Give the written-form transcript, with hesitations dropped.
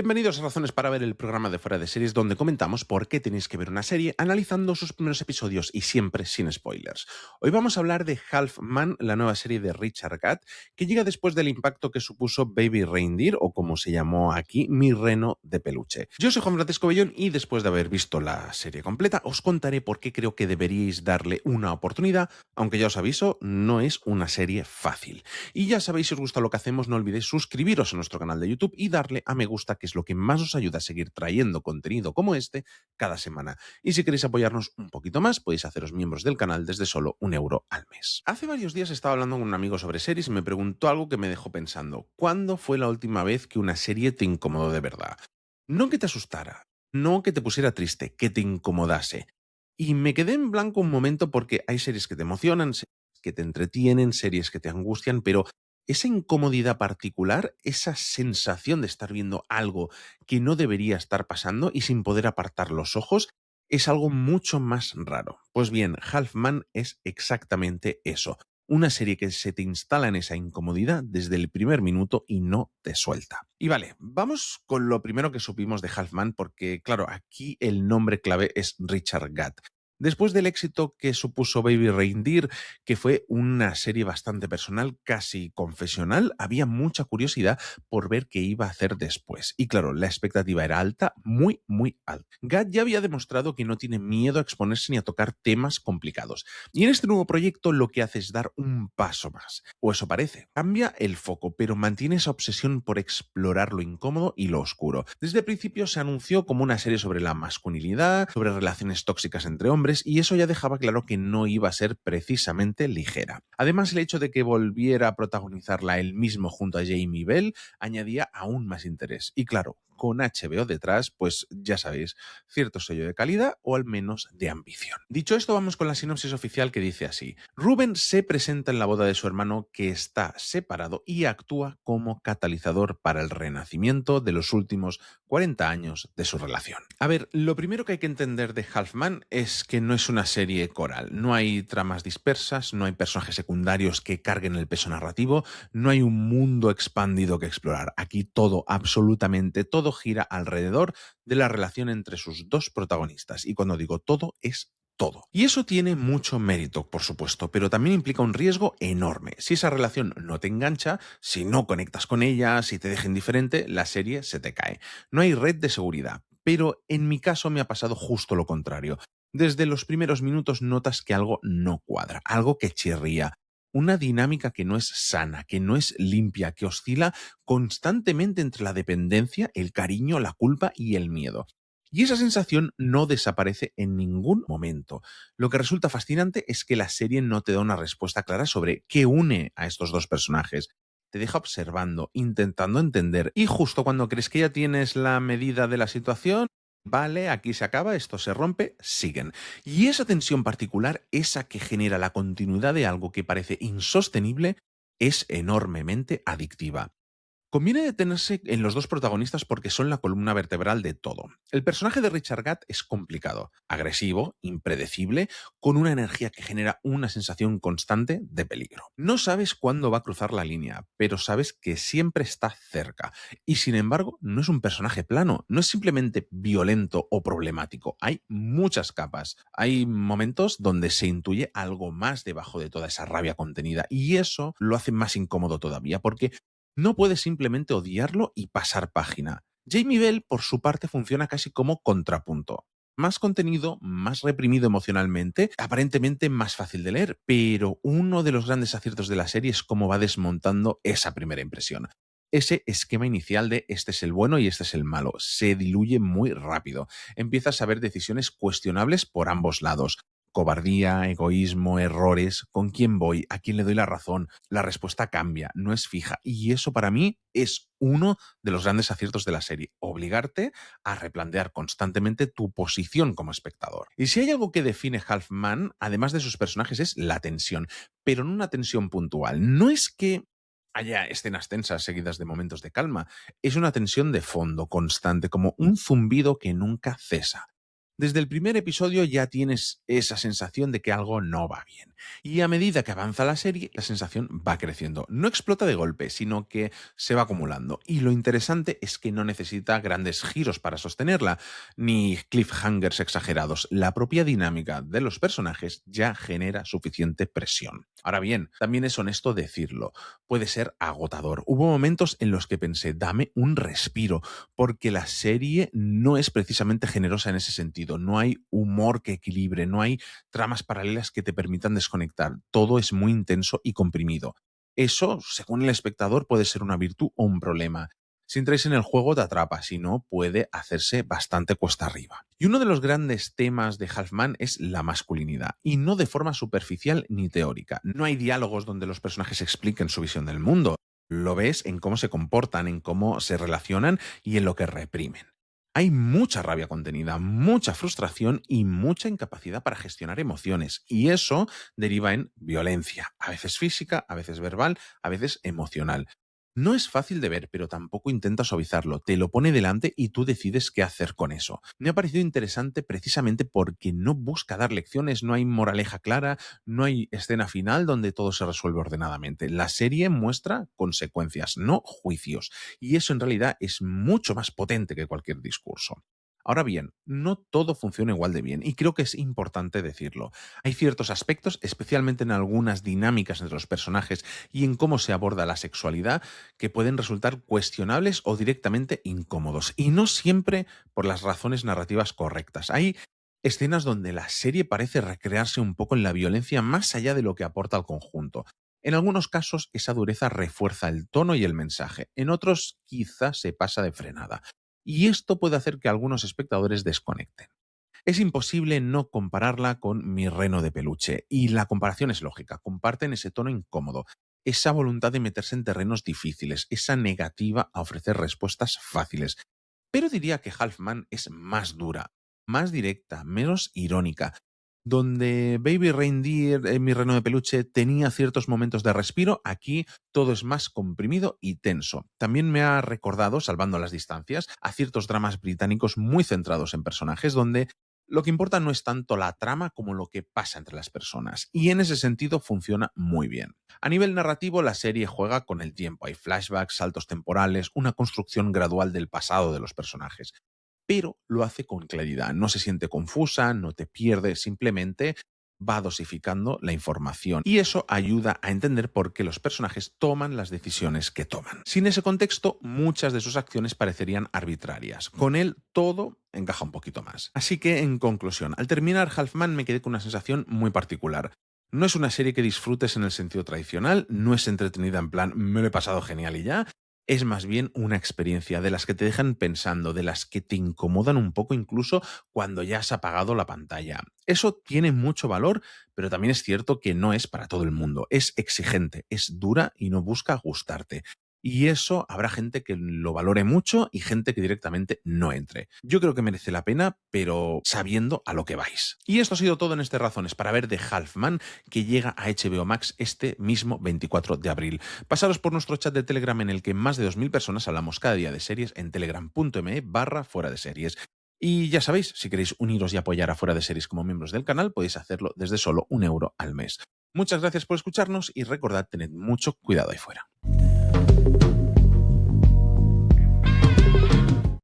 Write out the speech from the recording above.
Bienvenidos a Razones para Ver, el programa de Fuera de Series donde comentamos por qué tenéis que ver una serie analizando sus primeros episodios y siempre sin spoilers. Hoy vamos a hablar de Half Man, la nueva serie de Richard Gadd, que llega después del impacto que supuso Baby Reindeer, o como se llamó aquí, Mi Reno de Peluche. Yo soy Juan Francisco Bellón y después de haber visto la serie completa os contaré por qué creo que deberíais darle una oportunidad, aunque ya os aviso, no es una serie fácil. Y ya sabéis, si os gusta lo que hacemos, no olvidéis suscribiros a nuestro canal de YouTube y darle a me gusta, que es lo que más os ayuda a seguir trayendo contenido como este cada semana. Y si queréis apoyarnos un poquito más, podéis haceros miembros del canal desde solo €1 al mes. Hace varios días estaba hablando con un amigo sobre series y me preguntó algo que me dejó pensando. ¿Cuándo fue la última vez que una serie te incomodó de verdad? No que te asustara, no que te pusiera triste, que te incomodase. Y me quedé en blanco un momento porque hay series que te emocionan, series que te entretienen, series que te angustian, pero esa incomodidad particular, esa sensación de estar viendo algo que no debería estar pasando y sin poder apartar los ojos, es algo mucho más raro. Pues bien, Half Man es exactamente eso. Una serie que se te instala en esa incomodidad desde el primer minuto y no te suelta. Y vale, vamos con lo primero que supimos de Half Man, porque claro, aquí el nombre clave es Richard Gadd. Después del éxito que supuso Baby Reindeer, que fue una serie bastante personal, casi confesional, había mucha curiosidad por ver qué iba a hacer después. Y claro, la expectativa era alta, muy, muy alta. Gadd ya había demostrado que no tiene miedo a exponerse ni a tocar temas complicados. Y en este nuevo proyecto lo que hace es dar un paso más. O eso parece. Cambia el foco, pero mantiene esa obsesión por explorar lo incómodo y lo oscuro. Desde el principio se anunció como una serie sobre la masculinidad, sobre relaciones tóxicas entre hombres, y eso ya dejaba claro que no iba a ser precisamente ligera. Además, el hecho de que volviera a protagonizarla él mismo junto a Jamie Bell añadía aún más interés. Y claro, con HBO detrás, pues ya sabéis, cierto sello de calidad o al menos de ambición. Dicho esto, vamos con la sinopsis oficial que dice así. Ruben se presenta en la boda de su hermano, que está separado, y actúa como catalizador para el renacimiento de los últimos 40 años de su relación. A ver, lo primero que hay que entender de Half Man es que no es una serie coral. No hay tramas dispersas, no hay personajes secundarios que carguen el peso narrativo, no hay un mundo expandido que explorar. Aquí todo, absolutamente todo, gira alrededor de la relación entre sus dos protagonistas. Y cuando digo todo, es todo. Y eso tiene mucho mérito, por supuesto, pero también implica un riesgo enorme. Si esa relación no te engancha, si no conectas con ella, si te deja indiferente, la serie se te cae. No hay red de seguridad. Pero en mi caso me ha pasado justo lo contrario. Desde los primeros minutos notas que algo no cuadra, algo que chirría, una dinámica que no es sana, que no es limpia, que oscila constantemente entre la dependencia, el cariño, la culpa y el miedo. Y esa sensación no desaparece en ningún momento. Lo que resulta fascinante es que la serie no te da una respuesta clara sobre qué une a estos dos personajes. Te deja observando, intentando entender, y justo cuando crees que ya tienes la medida de la situación, vale, aquí se acaba, esto se rompe, siguen. Y esa tensión particular, esa que genera la continuidad de algo que parece insostenible, es enormemente adictiva. Conviene detenerse en los dos protagonistas porque son la columna vertebral de todo. El personaje de Richard Gadd es complicado, agresivo, impredecible, con una energía que genera una sensación constante de peligro. No sabes cuándo va a cruzar la línea, pero sabes que siempre está cerca. Y sin embargo, no es un personaje plano, no es simplemente violento o problemático. Hay muchas capas. Hay momentos donde se intuye algo más debajo de toda esa rabia contenida, y eso lo hace más incómodo todavía, porque no puedes simplemente odiarlo y pasar página. Jamie Bell, por su parte, funciona casi como contrapunto. Más contenido, más reprimido emocionalmente, aparentemente más fácil de leer, pero uno de los grandes aciertos de la serie es cómo va desmontando esa primera impresión. Ese esquema inicial de este es el bueno y este es el malo se diluye muy rápido. Empiezas a ver decisiones cuestionables por ambos lados. Cobardía, egoísmo, errores, ¿con quién voy? ¿A quién le doy la razón? La respuesta cambia, no es fija. Y eso para mí es uno de los grandes aciertos de la serie, obligarte a replantear constantemente tu posición como espectador. Y si hay algo que define Half Man, además de sus personajes, es la tensión, pero no una tensión puntual. No es que haya escenas tensas seguidas de momentos de calma, es una tensión de fondo constante, como un zumbido que nunca cesa. Desde el primer episodio ya tienes esa sensación de que algo no va bien. Y a medida que avanza la serie, la sensación va creciendo. No explota de golpe, sino que se va acumulando. Y lo interesante es que no necesita grandes giros para sostenerla, ni cliffhangers exagerados. La propia dinámica de los personajes ya genera suficiente presión. Ahora bien, también es honesto decirlo, puede ser agotador. Hubo momentos en los que pensé, dame un respiro, porque la serie no es precisamente generosa en ese sentido. No hay humor que equilibre, no hay tramas paralelas que te permitan desconectar. Todo es muy intenso y comprimido. Eso, según el espectador, puede ser una virtud o un problema. Si entráis en el juego te atrapa, si no, puede hacerse bastante cuesta arriba. Y uno de los grandes temas de Halfman es la masculinidad, y no de forma superficial ni teórica. No hay diálogos donde los personajes expliquen su visión del mundo. Lo ves en cómo se comportan, en cómo se relacionan y en lo que reprimen. Hay mucha rabia contenida, mucha frustración y mucha incapacidad para gestionar emociones, y eso deriva en violencia, a veces física, a veces verbal, a veces emocional. No es fácil de ver, pero tampoco intenta suavizarlo. Te lo pone delante y tú decides qué hacer con eso. Me ha parecido interesante precisamente porque no busca dar lecciones, no hay moraleja clara, no hay escena final donde todo se resuelve ordenadamente. La serie muestra consecuencias, no juicios. Y eso en realidad es mucho más potente que cualquier discurso. Ahora bien, no todo funciona igual de bien y creo que es importante decirlo. Hay ciertos aspectos, especialmente en algunas dinámicas entre los personajes y en cómo se aborda la sexualidad, que pueden resultar cuestionables o directamente incómodos, y no siempre por las razones narrativas correctas. Hay escenas donde la serie parece recrearse un poco en la violencia más allá de lo que aporta al conjunto. En algunos casos esa dureza refuerza el tono y el mensaje, en otros quizás se pasa de frenada. Y esto puede hacer que algunos espectadores desconecten. Es imposible no compararla con Mi reno de peluche, y la comparación es lógica. Comparten ese tono incómodo, esa voluntad de meterse en terrenos difíciles, esa negativa a ofrecer respuestas fáciles. Pero diría que Halfman es más dura, más directa, menos irónica. Donde Baby Reindeer, Mi reno de peluche, tenía ciertos momentos de respiro, aquí todo es más comprimido y tenso. También me ha recordado, salvando las distancias, a ciertos dramas británicos muy centrados en personajes, donde lo que importa no es tanto la trama como lo que pasa entre las personas. Y en ese sentido funciona muy bien. A nivel narrativo, la serie juega con el tiempo. Hay flashbacks, saltos temporales, una construcción gradual del pasado de los personajes. Pero lo hace con claridad. No se siente confusa, no te pierde, simplemente va dosificando la información. Y eso ayuda a entender por qué los personajes toman las decisiones que toman. Sin ese contexto, muchas de sus acciones parecerían arbitrarias. Con él, todo encaja un poquito más. Así que, en conclusión, al terminar Halfman me quedé con una sensación muy particular. No es una serie que disfrutes en el sentido tradicional, no es entretenida en plan me lo he pasado genial y ya. Es más bien una experiencia de las que te dejan pensando, de las que te incomodan un poco incluso cuando ya has apagado la pantalla. Eso tiene mucho valor, pero también es cierto que no es para todo el mundo. Es exigente, es dura y no busca gustarte. Y eso habrá gente que lo valore mucho y gente que directamente no entre. Yo creo que merece la pena, pero sabiendo a lo que vais. Y esto ha sido todo en este Razones para ver de Halfman, que llega a HBO Max este mismo 24 de abril. Pasaros por nuestro chat de Telegram, en el que más de 2000 personas hablamos cada día de series, en telegram.me/fuera de series. Y ya sabéis, si queréis uniros y apoyar a Fuera de Series como miembros del canal, podéis hacerlo desde solo €1 al mes. Muchas gracias por escucharnos y recordad, tened mucho cuidado ahí fuera.